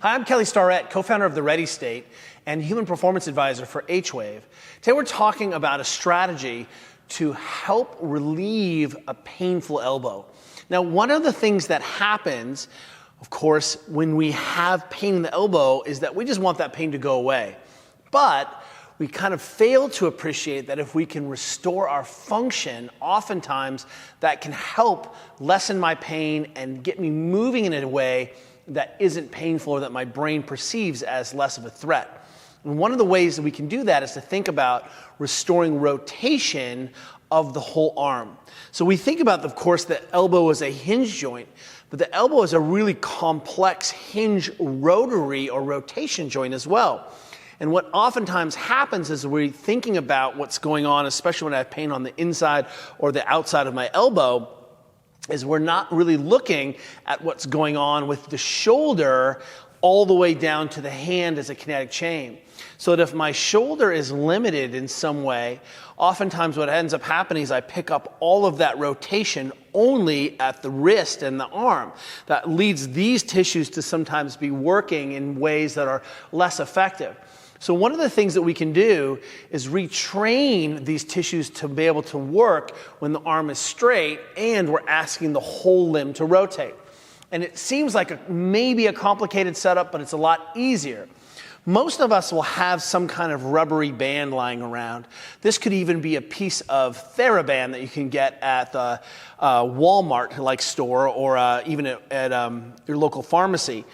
Hi, I'm Kelly Starrett, co-founder of the Ready State and human performance advisor for H-Wave. Today we're talking about a strategy to help relieve a painful elbow. Now, one of the things that happens, of course, when we have pain in the elbow is that we just want that pain to go away. But we kind of fail to appreciate that if we can restore our function, oftentimes that can help lessen my pain and get me moving in a way that isn't painful or that my brain perceives as less of a threat. And one of the ways that we can do that is to think about restoring rotation of the whole arm. So we think about, of course, the elbow as a hinge joint, but the elbow is a really complex hinge rotary or rotation joint as well. And what oftentimes happens is we're thinking about what's going on, especially when I have pain on the inside or the outside of my elbow, is we're not really looking at what's going on with the shoulder all the way down to the hand as a kinetic chain. So that if my shoulder is limited in some way, oftentimes what ends up happening is I pick up all of that rotation only at the wrist and the arm. That leads these tissues to sometimes be working in ways that are less effective. So one of the things that we can do is retrain these tissues to be able to work when the arm is straight and we're asking the whole limb to rotate. And it seems like maybe a complicated setup, but it's a lot easier. Most of us will have some kind of rubbery band lying around. This could even be a piece of TheraBand that you can get at the Walmart-like store or even at your local pharmacy.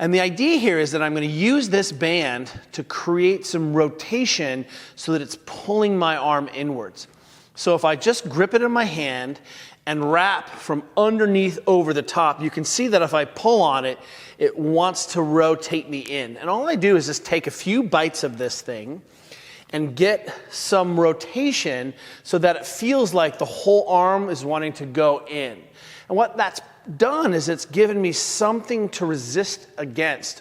And the idea here is that I'm going to use this band to create some rotation so that it's pulling my arm inwards. So if I just grip it in my hand and wrap from underneath over the top, you can see that if I pull on it, it wants to rotate me in. And all I do is just take a few bites of this thing and get some rotation so that it feels like the whole arm is wanting to go in. And what that's done is it's given me something to resist against.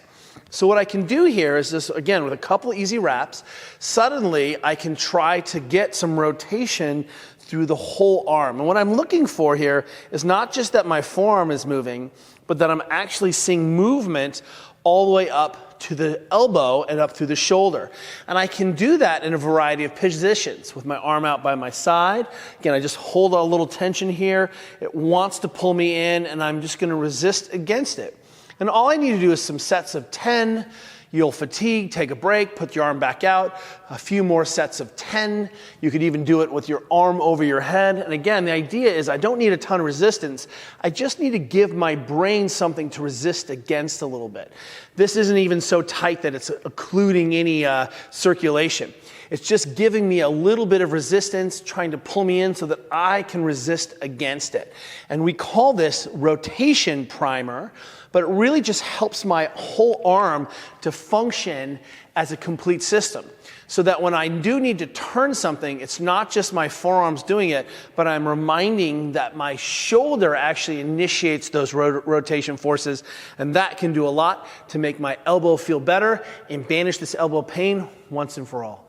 So what I can do here is this, again, with a couple of easy wraps, suddenly I can try to get some rotation through the whole arm. And what I'm looking for here is not just that my forearm is moving, but that I'm actually seeing movement all the way up to the elbow and up through the shoulder. And I can do that in a variety of positions with my arm out by my side. Again, I just hold a little tension here. It wants to pull me in, and I'm just going to resist against it. And all I need to do is some sets of 10. You'll fatigue, take a break, put your arm back out, a few more sets of 10. You could even do it with your arm over your head. And again, the idea is I don't need a ton of resistance. I just need to give my brain something to resist against a little bit. This isn't even so tight that it's occluding any circulation. It's just giving me a little bit of resistance, trying to pull me in so that I can resist against it. And we call this rotation primer, but it really just helps my whole arm to function as a complete system. So that when I do need to turn something, it's not just my forearms doing it, but I'm reminding that my shoulder actually initiates those rotation forces, and that can do a lot to make my elbow feel better and banish this elbow pain once and for all.